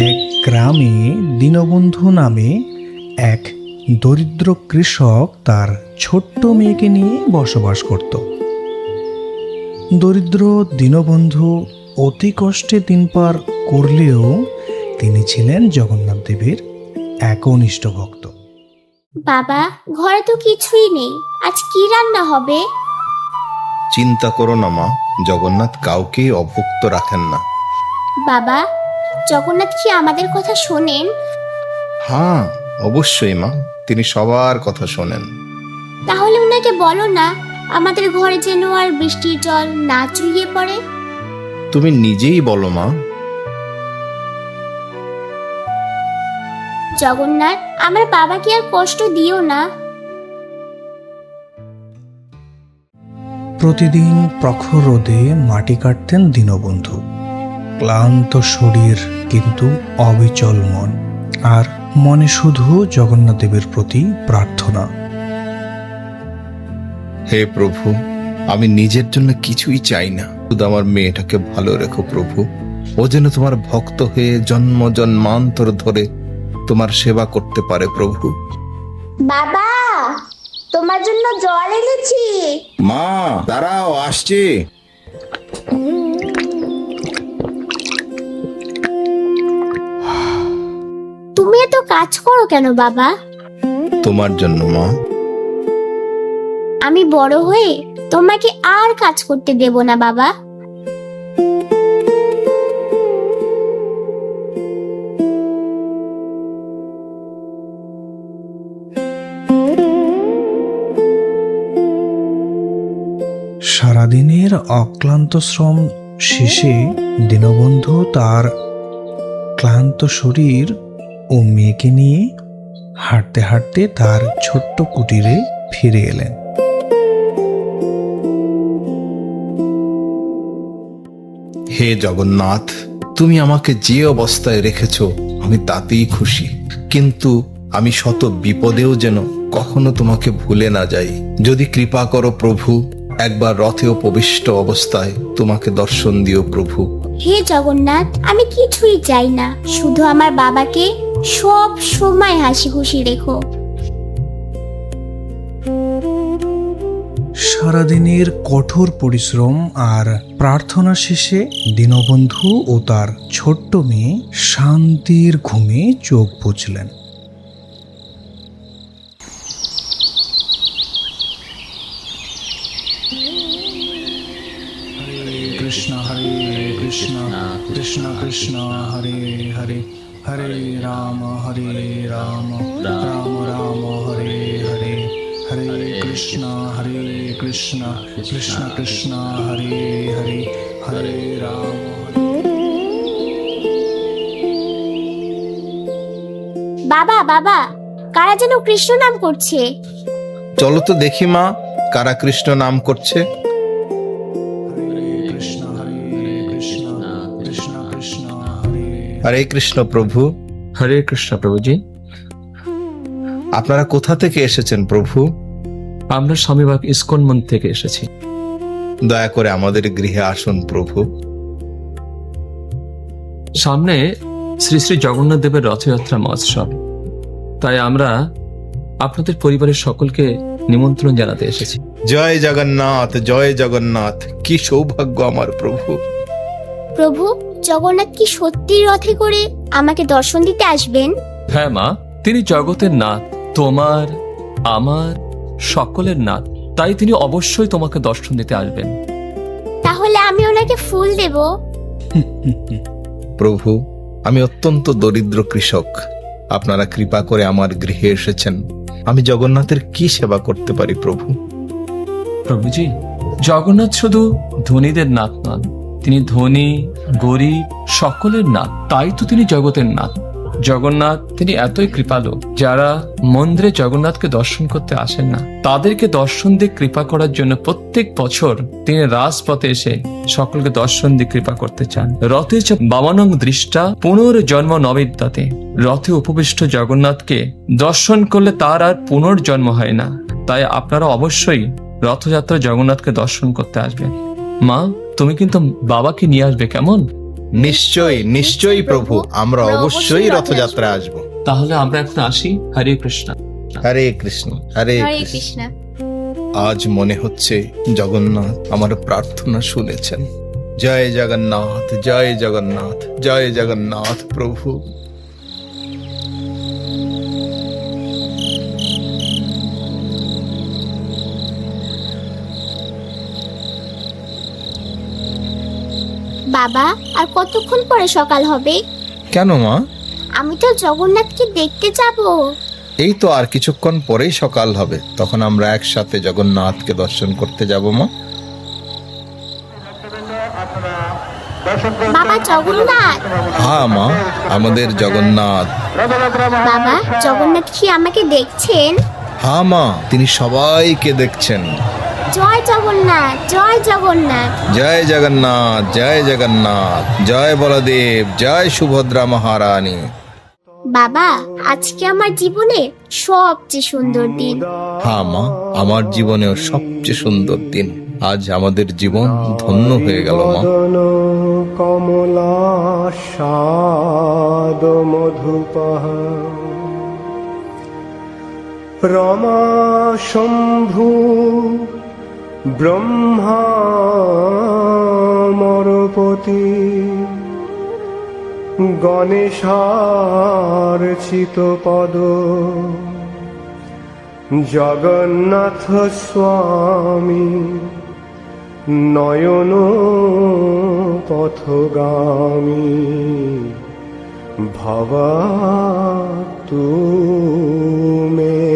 এক গ্রামে দীনবন্ধু নামে এক দরিদ্র কৃষক তার ছোট্ট মেয়েকে নিয়ে বসবাস করত। দরিদ্র দীনবন্ধু অতি কষ্টে দিন পার করলেও তিনি ছিলেন জগন্নাথ দেবের একনিষ্ঠ ভক্ত। বাবা, ঘরে তো কিছুই নেই, আজ কি রান্না হবে? চিন্তা করো না মা, জগন্নাথ কাউকে অভুক্ত রাখেন না। বাবা, জগন্নাথ কি আমাদের কথা শোনেন? হ্যাঁ, অবশ্যই মা, তিনি সবার কথা শোনেন। তাহলে ওনাকে বলো না আমাদের ঘরে যেন আর বৃষ্টির জল না চুইয়ে পড়ে। তুমি নিজেই বলো মা। জগন্নাথ, আমার বাবাকে আর কষ্ট দিও না। প্রতিদিন প্রখর রোদে মাটি কাটতেন দীনবন্ধু। ক্লান্ত শরীর কিন্তু অবিচল মন, আর মনে শুধু জগন্নাথ দেবের প্রতি প্রার্থনা। হে প্রভু, আমি নিজের জন্য কিছুই চাই না, শুধু আমার মেয়েটাকে ভালো রেখো প্রভু। ও যেন তোমার ভক্ত হয়ে জন্ম জন্মান্তর ধরে তোমার সেবা করতে পারে প্রভু। বাবা, তোমার জন্য জল এনেছি। মা দাঁড়াও, আসছি। তুমি এত কাজ করো কেন বাবা? তোমার জন্য মা। আমি বড় হয়ে তোমাকে আর কাজ করতে দেব না বাবা। সারাদিনের অক্লান্ত শ্রম শেষে দীনবন্ধু তার ক্লান্ত শরীর ও মেয়েকে নিয়ে হাঁটতে হাঁটতে তার ছোট্ট কুটিরে ফিরে এলেন। হে জগন্নাথ, তুমি আমাকে যে অবস্থায় রেখেছো আমি তাতেই খুশি, কিন্তু আমি শত বিপদেও যেন কখনো তোমাকে ভুলে না যাই। যদি কৃপা করো প্রভু, একবার রথে উপবিষ্ট অবস্থায় তোমাকে দর্শন দিও প্রভু। হে জগন্নাথ, আমি কিছুই চাই না, শুধু আমার বাবাকে সব সময় হাসি খুশি রেখো। সারাদিনের কঠোর পরিশ্রম আর প্রার্থনা শেষে দীনবন্ধু ও তার ছোট্ট মেয়ে শান্তির ঘুমে চোখ বুজলেন। কৃষ্ণ হরে কৃষ্ণ কৃষ্ণ কৃষ্ণ হরে হরে, হরে রাম রাম রাম হরে হরে, হরে কৃষ্ণ কৃষ্ণ কৃষ্ণ হরে হরে, হরে রাম বাবা, বাবা, কারা যেন কৃষ্ণ নাম করছে। চলো তো দেখি মা, কারা কৃষ্ণ নাম করছে। হরে কৃষ্ণ প্রভু। হরে কৃষ্ণ প্রভুজি। আপনারা কোথা থেকে এসেছেন প্রভু? আমরা স্বামীবাগ ইস্কন মন্দির থেকে এসেছি। দয়া করে আমাদের গৃহে আসুন প্রভু। সামনে শ্রী শ্রী জগন্নাথ দেবের রথযাত্রা মহোৎসব, তাই আমরা আপনাদের পরিবারের সকলকে নিমন্ত্রণ জানাতে এসেছি। জয় জগন্নাথ, জয় জগন্নাথ। কি সৌভাগ্য আমার প্রভু। প্রভু, জগন্নাথ কি সত্যি রথে করে আমাকে দর্শন দিতে আসবেন? হ্যাঁ মা, তিনি জগতের নাথ, তোমার আমার সকলের নাথ, তাই তিনি অবশ্যই তোমাকে দর্শন দিতে আসবেন। তাহলে আমি ওনাকে ফুল দেব? প্রভু, আমি অত্যন্ত দরিদ্র কৃষক, আপনারা কৃপা করে আমার গৃহে এসেছেন। আমি জগন্নাথের কি সেবা করতে পারি প্রভু? প্রভুজি, জগন্নাথ শুধু ধনীদের নাথ নন, তিনি ধনী গরিব সকলের নাথ, তাই তো তিনি জগতের নাথ। জগন্নাথ তিনি এতই কৃপালু, যারা মন্দিরে জগন্নাথকে দর্শন করতে আসেন না তাদেরকে দর্শন দিয়ে কৃপা করার জন্য প্রত্যেক বছর তিনি রাজপথে এসে সকলকে দর্শন দিয়ে কৃপা করতে চান। রথে চ বামানং দৃষ্টা পুনর্জন্ম নবিদ্যাতে। রথে উপবিষ্ট জগন্নাথকে দর্শন করলে তার আর পুনর্জন্ম হয় না, তাই আপনারা অবশ্যই রথযাত্রা জগন্নাথকে দর্শন করতে আসবেন। মা, তুমি কিন্তু বাবাকে নিয়ে আসবে, কেমন? নিশ্চয়ই নিশ্চয়ই প্রভু, আমরা অবশ্যই রথযাত্রায় আসব। তাহলে আমরা এখন আসি। হরে কৃষ্ণ। হরে কৃষ্ণ, হরে হরে কৃষ্ণ। কৃষ্ণ। আজ মনে হচ্ছে জগন্নাথ আমার প্রার্থনা শুনেছেন। জয় জগন্নাথ, জয় জগন্নাথ, জয় জগন্নাথ প্রভু। বাবা, আর কতক্ষণ পরে সকাল হবে? কেন মা? আমি তো জগন্নাথকে দেখতে যাব। এই তো আর কিছুক্ষণ পরেই সকাল হবে, তখন আমরা একসাথে জগন্নাথকে দর্শন করতে যাব মা। বাবা, জগন্নাথ। হ্যাঁ মা, আমাদের জগন্নাথ। বাবা, জগন্নাথ কি আমাকে দেখছেন? হ্যাঁ মা, তিনি সবাইকে দেখছেন। জয় জগন্নাথ, জয় জগন্নাথ। জয় জগন্নাথ, জয় জগন্নাথ, জয় বলদেব, জয় সুভদ্রা মহারানী। বাবা, আজকে আমার জীবনে সবচেয়ে সুন্দর দিন। হ্যাঁ মা, আমার জীবনেও সবচেয়ে সুন্দর দিন। আজ আমাদের জীবন ধন্য হয়ে গেল মা। কমলাসাদ মধুপহ রমা শম্ভু ব্রহ্মা মরপতি গণেশার্চিত পদ জগন্নাথ স্বামী নয়ন পথগামী ভবা তুমে।